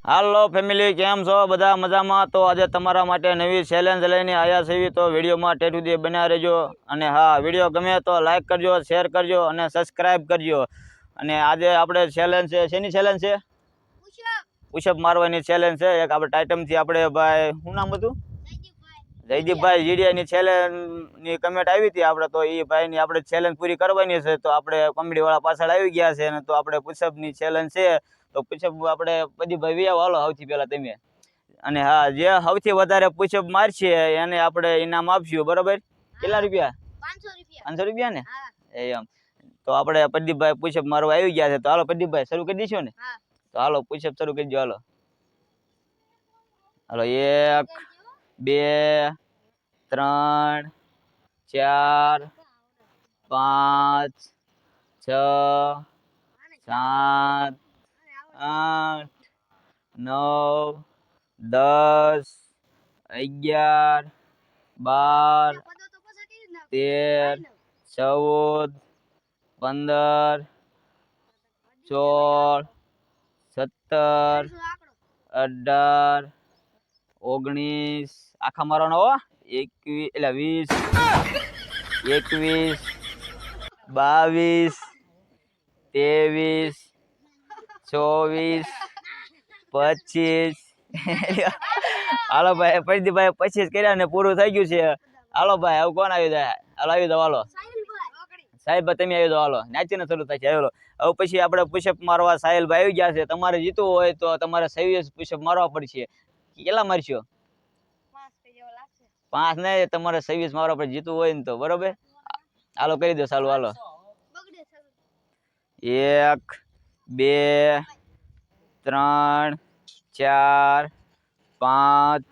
હાલો family, કેમ છો બધા? મજામાં? તો આજે તમારા માટે નવી ચેલેન્જ લઈને આવ્યા છીએ, તો વિડીયોમાં ટેટ સુધી બન્યા રહેજો. અને હા, વિડીયો ગમે તો લાઈક કરજો, શેર કરજો અને સબસ્ક્રાઈબ કરજો. અને આજે આપણે ચેલેન્જ છે, શેની ચેલેન્જ છે? પુશઅપ મારવાની ચેલેન્જ છે. એક આપણે ટાઇટમથી આપણે ભાઈ, શું નામ હતું? જયદીપભાઈ જીડિયાની ચેલેન્જની કમેન્ટ આવી હતી આપણે, તો એ ભાઈની આપણે ચેલેન્જ પૂરી કરવાની છે. તો આપણે કોમેડીવાળા પાછળ આવી ગયા છે અને તો આપણે પુશઅપની ચેલેન્જ છે. તો પુશઅપ આપણે પ્રદીપભાઈ વિયાવ હાલો સૌથી પહેલાં તમે. અને હા, જે સૌથી વધારે પુશઅપ મારશે એને આપણે ઇનામ આપશું, બરોબર? કેટલા રૂપિયા? 500 રૂપિયા ને? એમ. તો આપણે પ્રદીપભાઈ પુશઅપ મારવા આવી ગયા છે. તો હાલો પ્રદીપભાઈ શરૂ કરી દઈશું ને? તો હાલો પુશઅપ શરૂ કરી દો. હાલો હાલો, 1 2 3 4 5 6 7 8 9 10 11 12 13 14 15 16 17 18 19 આખા મારવાનો હો. 21 એટલે 20 21 22 23 24 25 હાલો ભાઈ પ્રદીપભાઈ 25 કર્યા ને પૂરું થઈ ગયું છે. હાલો ભાઈ, હવે કોણ આવી જાય? હાલો આવી જાવ. હાલો સાહેબ તમે આવી જાવ. હાલો નાચીને શરૂ થાય છે. હાલો હવે પછી આપણે પુશઅપ મારવા સાહિલભાઈ આવી ગયા છે. તમારે જીતવું હોય તો તમારે 26 પુશઅપ મારવા પડશે. કેટલા મારશો? 5 નહીં, તમારે 26 મારવા પડે જીતવું હોય ને તો, બરોબર? હાલો કરી દો ચાલુ. હાલો 1 2 3 4 5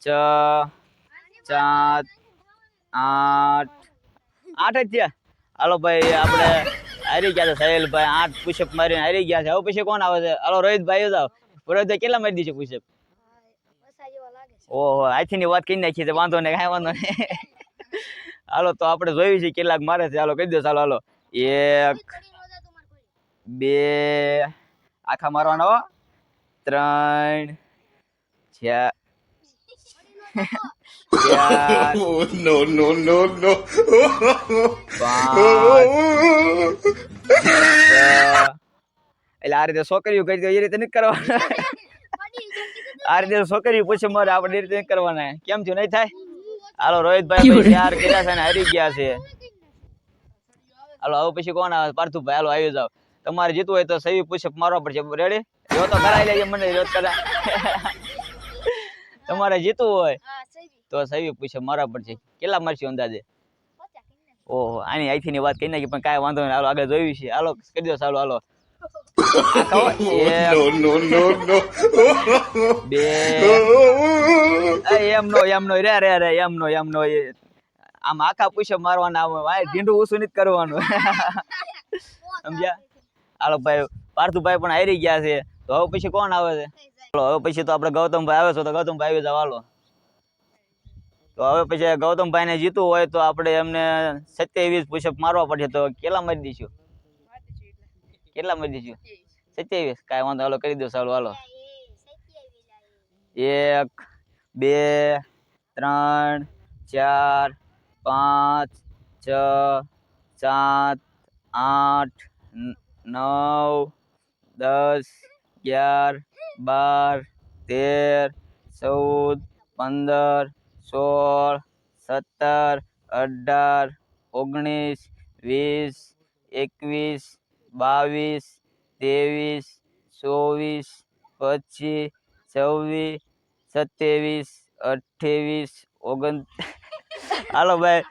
6 7 8 8 જ થયા. હાલો ભાઈ, આપણે હારી ગયા છે. સાહેલભાઈ 8 પુશઅપ મારીને હારી ગયા છે. હવે પછી કોણ આવે છે? હાલો રોહિતભાઈ જાવ. રોહિતભાઈ કેટલા મારી દીધું પુશઅપ? ઓહો, આથી ની વાત કરી નાખી છે. વાંધો નહીં, કાંઈ વાંધો નહીં. હાલો તો આપણે જોયું છે કેટલાક મારે છે. હાલો કહી દો ચાલો. હાલો 1 2 આખા મારવાના હો. 3 4 No. 5 એટલે આ રીતે છોકરીઓ કરી દો, એ રીતે નથી કરવાના. આ રીતે છોકરીઓ પૂછે મારે, આપણે એ રીતે નથી કરવાના. કેમ થયું? નહીં થાય? હાલો રોહિતભાઈ 4 કર્યા છે ને હારી ગયા છે. હાલો હવે પછી કોણ આવે? પાર્થુભાઈ. હાલો આવી જાવ. તમારે જીતવું હોય તો 26 પુશઅપ મારવા પડશે. રેડી? જો તો કરાવી લેજે મને. રોજ કરા. તમારે જીતવું હોય તો 26 પુશઅપ મારવા પડશે. કેટલા મારશો અંદાજે? ઓહો, આની અહીંથી ની વાત કરી નાખી, પણ કાંઈ વાંધો નહીં. હાલો આગળ જોયું છે. હાલો કરી દો ચાલો. હાલો એમનો આમ આખા પુશઅપ મારવાના. ઢીંડું ઓછું નથી કરવાનું. સમજ્યા? હાલો ભાઈ પાર્થુભાઈ પણ હારી ગયા છે. તો હવે પછી કોણ આવે છે? હવે પછી તો આપણે ગૌતમભાઈ આવે છે. તો ગૌતમભાઈ આવી જાવ. હાલો તો હવે પછી ગૌતમભાઈ ને જીતવું હોય તો આપણે એમને 27 પુશઅપ મારવા પડશે. તો કેટલા મારી દઈશું? કેટલા મારી દઈશું? 27. કાંઈ વાંધો. હાલો કરી દો ચાલો. હાલો 1 2 3 4 5 6 7 8 9 10 11 12 13 14 15 16 17 18 19 20 21 22 23 24 25 26 27 28 29. હાલો ભાઈ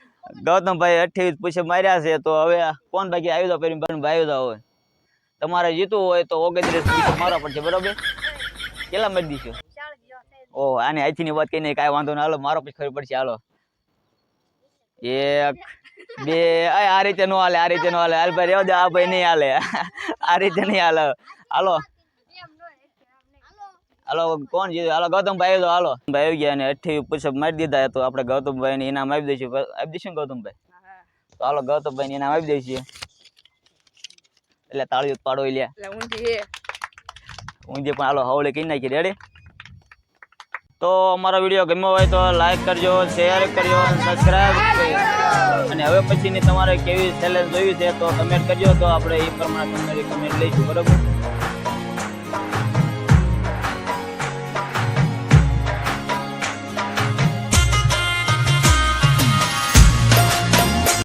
ગૌતમભાઈ 28 પુશઅપ માર્યા છે. તો હવે કોણ બાકી? આવી જાવ. ભાઈ આવી જાવ. હોય તમારે જીતવું હોય તો 29 પુશઅપ મારવા પડશે, બરોબર? કેટલા મારી દઈશું? ઓહ, આની અહીંથી ની વાત કરીને કાંઈ વાંધો નહીં. હાલો મારો પછી ખબર પડશે. હાલો 1 2 આ રીતે નો હાલે. આ રીતે નો હાલે. હાલ ભાઈ રેવા દે. આ ભાઈ નહીં હાલે. આ રીતે નહીં હાલે. હાલો હાલો કોણ જીતે? હાલો ગૌતમભાઈ આવી જાવ. હાલો ભાઈ આવી ગયા અને 28 પુશઅપ મારી દીધા. તો આપણે ગૌતમભાઈ ને ઇનામ આપી દઈશું. ગૌતમભાઈ તો હાલો ગૌતમભાઈ ને ઇનામ આપી દઈશું. એટલે તાળીઓ પાડો લ્યા. ઊંધી પણ હાલો હવળી કરી નાખી. રેડી? તો અમારો વિડીયો ગમ્યો હોય તો લાઈક કરજો, શેર કરજો, સબસ્ક્રાઈબ કરજો. અને હવે પછીની તમારે કેવી ચેલેન્જ જોઈ છે તો કમેન્ટ કરજો, તો આપણે એ પ્રમાણે તમારી કમેન્ટ લઈશું. બરોબર?